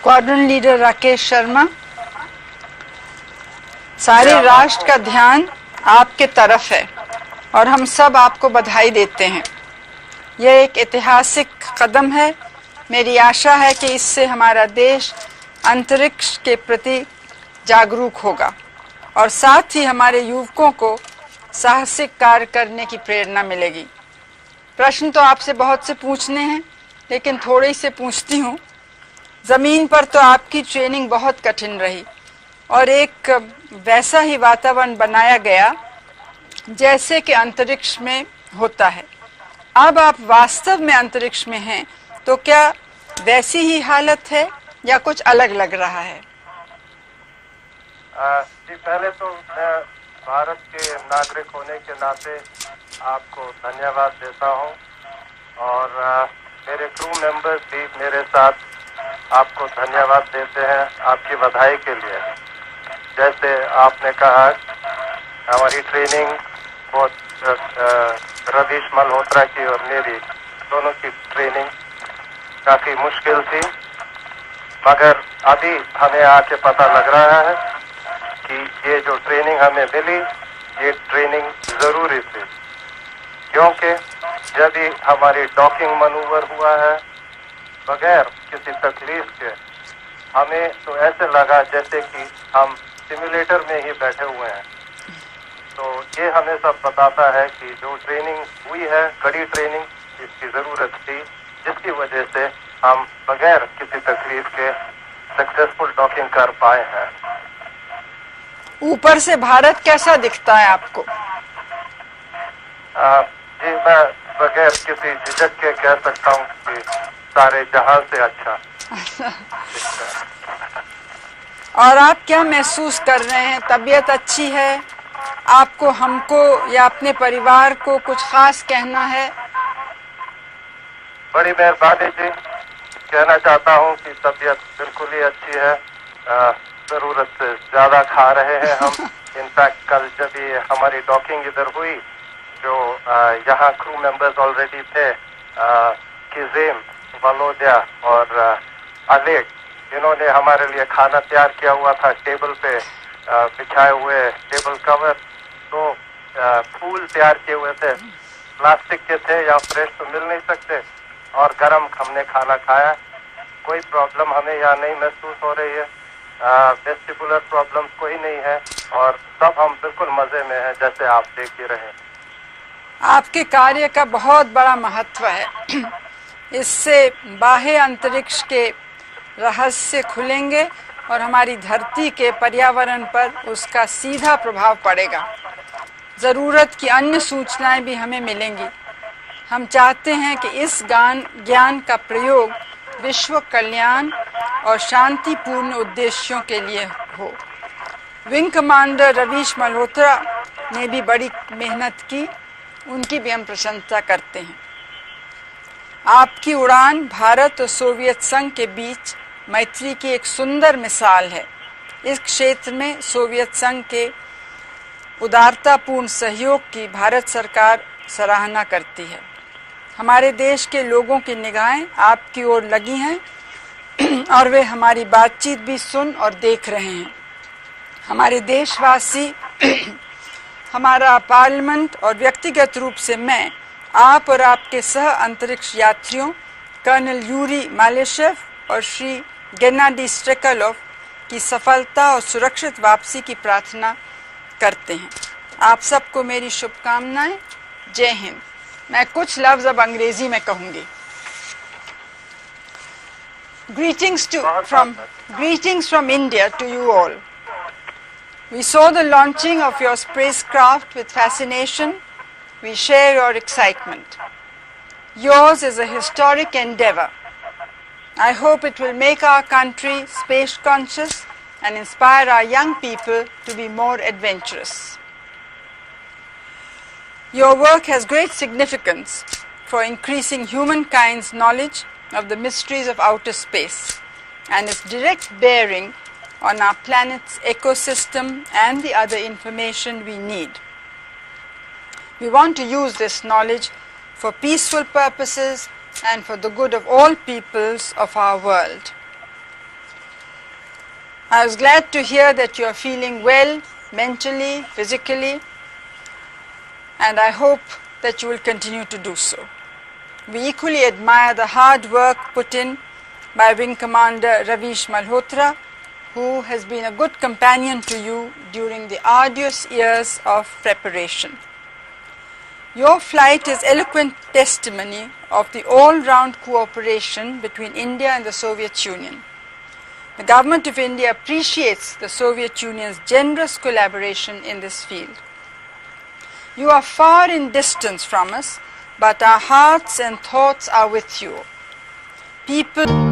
Squadron leader Rakesh Sharma, सारे राष्ट्र का ध्यान आपके तरफ है और हम सब आपको बधाई देते हैं। यह एक ऐतिहासिक कदम है। मेरी आशा है कि इससे हमारा देश अंतरिक्ष के प्रति जागरूक होगा और साथ ही हमारे युवकों को साहसिक कार्य करने की प्रेरणा मिलेगी। प्रश्न तो आपसे बहुत से पूछने हैं, लेकिन थोड़े से पूछती हूँ। ज़मीन पर तो आपकी ट्रेनिंग बहुत कठिन रही और एक वैसा ही वातावरण बनाया गया जैसे कि अंतरिक्ष में होता है। अब आप वास्तव में अंतरिक्ष में हैं, तो क्या वैसी ही हालत है या कुछ अलग लग रहा है? जी, पहले तो मैं भारत के नागरिक होने के नाते आपको धन्यवाद देता हूं और मेरे क्रू मेंबर्स भी मेरे साथ आपको धन्यवाद देते हैं आपकी बधाई के लिए। जैसे आपने कहा, हमारी ट्रेनिंग बहुत रवीश मल्होत्रा की और मेरी दोनों की ट्रेनिंग काफ़ी मुश्किल थी, मगर अभी हमें आके पता लग रहा है कि ये जो ट्रेनिंग हमें मिली, ये ट्रेनिंग ज़रूरी थी, क्योंकि जब भी हमारी डॉकिंग मनूवर हुआ है बगैर किसी तकलीफ के, हमें तो ऐसे लगा जैसे कि हम सिमुलेटर में ही बैठे हुए हैं। तो ये हमें सब बताता है कि जो ट्रेनिंग हुई है, कड़ी ट्रेनिंग, इसकी ज़रूरत थी, जिसकी वजह से हम बगैर किसी तकलीफ के सक्सेसफुल डॉकिंग कर पाए हैं। ऊपर से भारत कैसा दिखता है आपको? जी, मैं बगैर किसी झिझक के कह सकता हूँ कि सारे जहां से अच्छा दिखता है। और आप क्या महसूस कर रहे हैं? तबीयत अच्छी है आपको, हमको या अपने परिवार को कुछ खास कहना है? बड़ी मेहरबानी जी। कहना चाहता हूँ कि तबीयत बिल्कुल ही अच्छी है। ज़रूरत से ज़्यादा खा रहे हैं हम। इनफैक्ट कल जब ये हमारी डॉकिंग इधर हुई, जो यहाँ क्रू मेंबर्स ऑलरेडी थे, किजेम, वलोदिया और अलेक, इन्होंने हमारे लिए खाना तैयार किया हुआ था टेबल पे, बिछाए हुए टेबल कवर, तो फूल तैयार किए हुए थे, प्लास्टिक के थे, या फ्रेश तो मिल नहीं सकते, और गरम हमने खाना खाया। कोई प्रॉब्लम हमें यहाँ नहीं महसूस हो रही है, वेस्टिबुलर प्रॉब्लम कोई नहीं है, और सब हम बिल्कुल मज़े में हैं, जैसे आप देख ही रहे हैं। आपके कार्य का बहुत बड़ा महत्व है। इससे बाह्य अंतरिक्ष के रहस्य खुलेंगे और हमारी धरती के पर्यावरण पर उसका सीधा प्रभाव पड़ेगा। ज़रूरत की अन्य सूचनाएं भी हमें मिलेंगी। हम चाहते हैं कि इस ज्ञान का प्रयोग विश्व कल्याण और शांतिपूर्ण उद्देश्यों के लिए हो। विंग कमांडर रवीश मल्होत्रा ने भी बड़ी मेहनत की, उनकी भी हम प्रशंसा करते हैं। आपकी उड़ान भारत और सोवियत संघ के बीच मैत्री की एक सुंदर मिसाल है। इस क्षेत्र में सोवियत संघ के उदारतापूर्ण सहयोग की भारत सरकार सराहना करती है। हमारे देश के लोगों की निगाहें आपकी ओर लगी हैं और वे हमारी बातचीत भी सुन और देख रहे हैं। हमारे देशवासी, हमारा पार्लियामेंट और व्यक्तिगत रूप से मैं आप और आपके सह अंतरिक्ष यात्रियों कर्नल यूरी मालेशेव और श्री गेनाडी स्ट्रेकलोव की सफलता और सुरक्षित वापसी की प्रार्थना करते हैं। आप सबको मेरी शुभकामनाएं। जय हिंद। मैं कुछ लफ्ज़ अब अंग्रेजी में कहूँगी। Greetings from India to you all. We saw the launching of your spacecraft with fascination. We share your excitement. Yours is a historic endeavor. I hope it will make our country space conscious and inspire our young people to be more adventurous. Your work has great significance for increasing humankind's knowledge of the mysteries of outer space and its direct bearing on our planet's ecosystem and the other information we need. We want to use this knowledge for peaceful purposes and for the good of all peoples of our world. I was glad to hear that you are feeling well mentally, physically, and I hope that you will continue to do so. We equally admire the hard work put in by Wing Commander Ravish Malhotra, who has been a good companion to you during the arduous years of preparation. Your flight is eloquent testimony of the all-round cooperation between India and the Soviet Union. The Government of India appreciates the Soviet Union's generous collaboration in this field. You are far in distance from us, but our hearts and thoughts are with you. People